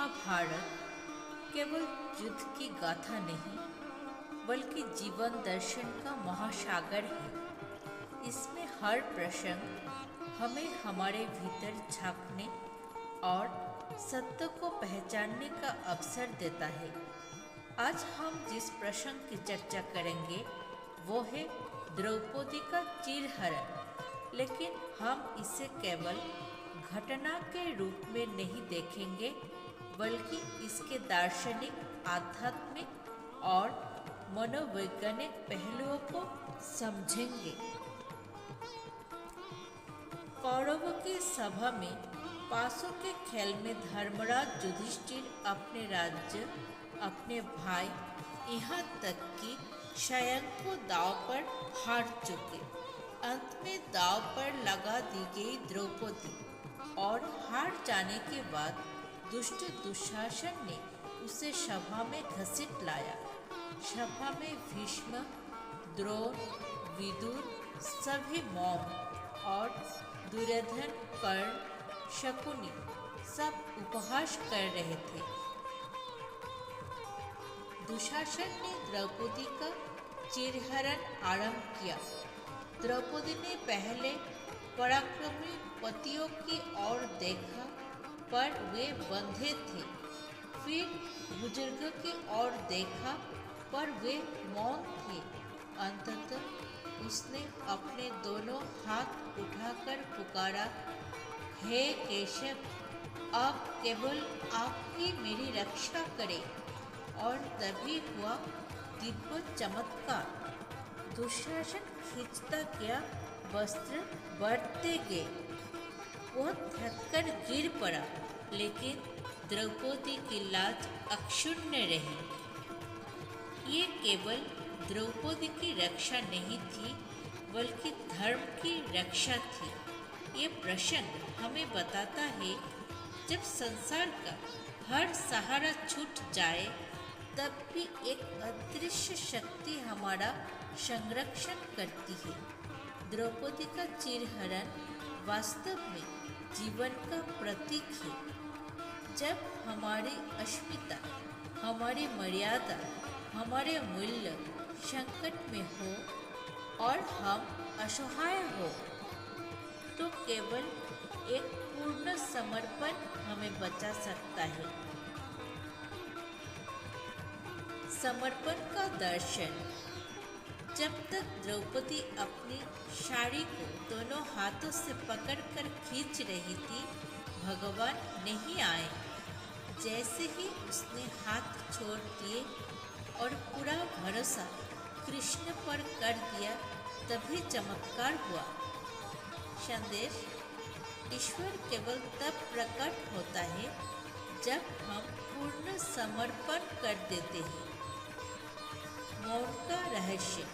महाभारत केवल युद्ध की गाथा नहीं, बल्कि जीवन दर्शन का महासागर है। इसमें हर प्रसंग हमें हमारे भीतर झांकने और सत्य को पहचानने का अवसर देता है। आज हम जिस प्रसंग की चर्चा करेंगे वो है द्रौपदी का चीरहरण। लेकिन हम इसे केवल घटना के रूप में नहीं देखेंगे, बल्कि इसके दार्शनिक, आध्यात्मिक और मनोवैज्ञानिक पहलुओं को समझेंगे। कौरवों की सभा में पासों के खेल में धर्मराज युधिष्ठिर अपने राज्य, अपने भाई, यहाँ तक कि स्वयं को दांव पर हार चुके। अंत में दांव पर लगा दी गई द्रौपदी और हार जाने के बाद दुष्ट दुशासन ने उसे सभा में घसीट लाया। सभा में भीष्म, द्रोण, विदुर, सभी मौन और दुर्योधन, कर्ण, शकुनी सब उपहास कर रहे थे। दुशासन ने द्रौपदी का चीरहरण आरंभ किया। द्रौपदी ने पहले पराक्रमी पतियों की ओर देखा, पर वे बंधे थे। फिर बुजुर्गों की ओर देखा, पर वे मौन थे। अंततः उसने अपने दोनों हाथ उठाकर पुकारा, हे केशव, अब केवल आप ही मेरी रक्षा करें। और तभी हुआ दिव्य चमत्कार। दुशासन खींचता गया, वस्त्र बढ़ते गए। वह थककर गिर पड़ा, लेकिन द्रौपदी की लाज अक्षुण्ण रही। ये केवल द्रौपदी की रक्षा नहीं थी, बल्कि धर्म की रक्षा थी। ये प्रसंग हमें बताता है, जब संसार का हर सहारा छूट जाए, तब भी एक अदृश्य शक्ति हमारा संरक्षण करती है। द्रौपदी का चीरहरण वास्तव में जीवन का प्रतीक है। जब हमारी अस्मिता, हमारी मर्यादा, हमारे मूल्य संकट में हो और हम असहाय हो, तो केवल एक पूर्ण समर्पण हमें बचा सकता है। समर्पण का दर्शन। जब तक द्रौपदी अपनी साड़ी को दोनों हाथों से पकड़कर खींच रही थी, भगवान नहीं आए। जैसे ही उसने हाथ छोड़ दिए और पूरा भरोसा कृष्ण पर कर दिया, तभी चमत्कार हुआ। संदेश: ईश्वर केवल तब प्रकट होता है जब हम पूर्ण समर्पण कर देते हैं। मौन का रहस्य।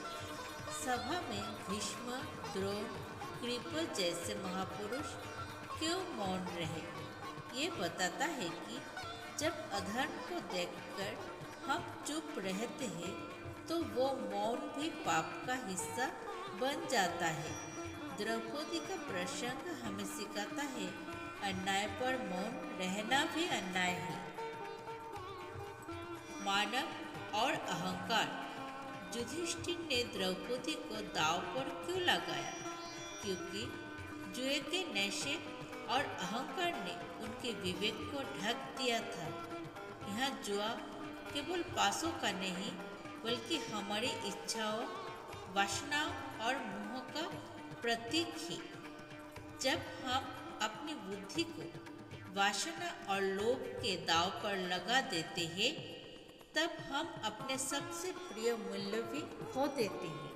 सभा में भीष्म, द्रोण, कृप जैसे महापुरुष क्यों मौन रहे? ये बताता है कि जब अधर्म को देखकर हम चुप रहते हैं, तो वो मौन भी पाप का हिस्सा बन जाता है। द्रौपदी का प्रसंग हमें सिखाता है, अन्याय पर मौन रहना भी अन्याय है। मानव और अहंकार। युधिष्ठिर ने द्रौपदी को दांव पर क्यों लगाया? क्योंकि जुए के नशे और अहंकार ने उनके विवेक को ढक दिया था। यहाँ जुआ केवल पासों का नहीं, बल्कि हमारी इच्छाओं, वासनाओं और मोह का प्रतीक है। जब हम अपनी बुद्धि को वासना और लोभ के दांव पर लगा देते हैं, तब हम अपने सबसे प्रिय मूल्य भी खो देते हैं।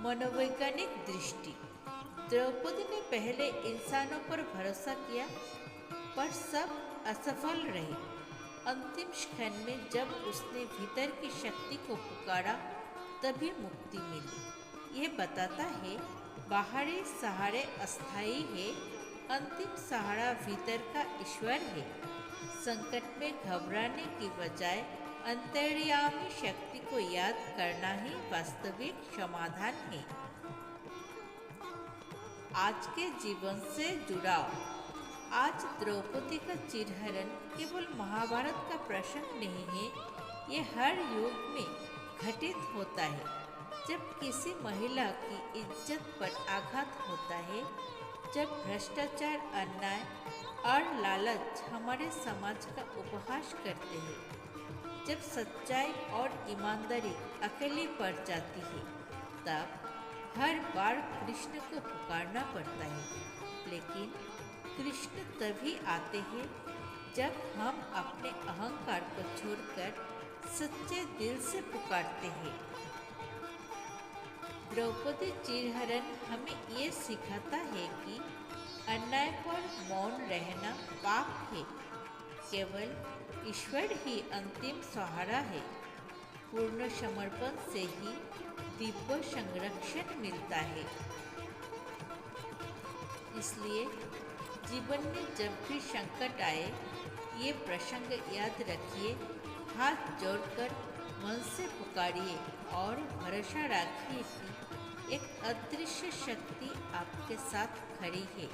मनोवैज्ञानिक दृष्टि। द्रौपदी ने पहले इंसानों पर भरोसा किया, पर सब असफल रहे। अंतिम क्षण में जब उसने भीतर की शक्ति को पुकारा, तभी मुक्ति मिली। ये बताता है, बाहरी सहारे अस्थायी है, अंतिम सहारा भीतर का ईश्वर है। संकट में घबराने की बजाय अंतर्यामी शक्ति को याद करना ही वास्तविक समाधान है। आज के जीवन से जुड़ाव। आज द्रौपदी का चिरहरण केवल महाभारत का प्रसंग नहीं है, ये हर युग में घटित होता है। जब किसी महिला की इज्जत पर आघात होता है, जब भ्रष्टाचार, अन्याय और लालच हमारे समाज का उपहास करते हैं, जब सच्चाई और ईमानदारी अकेली पड़ जाती है, तब हर बार कृष्ण को पुकारना पड़ता है। लेकिन कृष्ण तभी आते हैं जब हम अपने अहंकार को छोड़कर सच्चे दिल से पुकारते हैं। द्रौपदी चिरहरण हमें ये सिखाता है कि अन्याय पर मौन रहना पाप है। केवल ईश्वर ही अंतिम सहारा है। पूर्ण समर्पण से ही दिव्य संरक्षण मिलता है। इसलिए जीवन में जब भी संकट आए, ये प्रसंग याद रखिए, हाथ जोड़कर मन से पुकारिए और भरोसा रखिए कि एक अदृश्य शक्ति आपके साथ खड़ी है।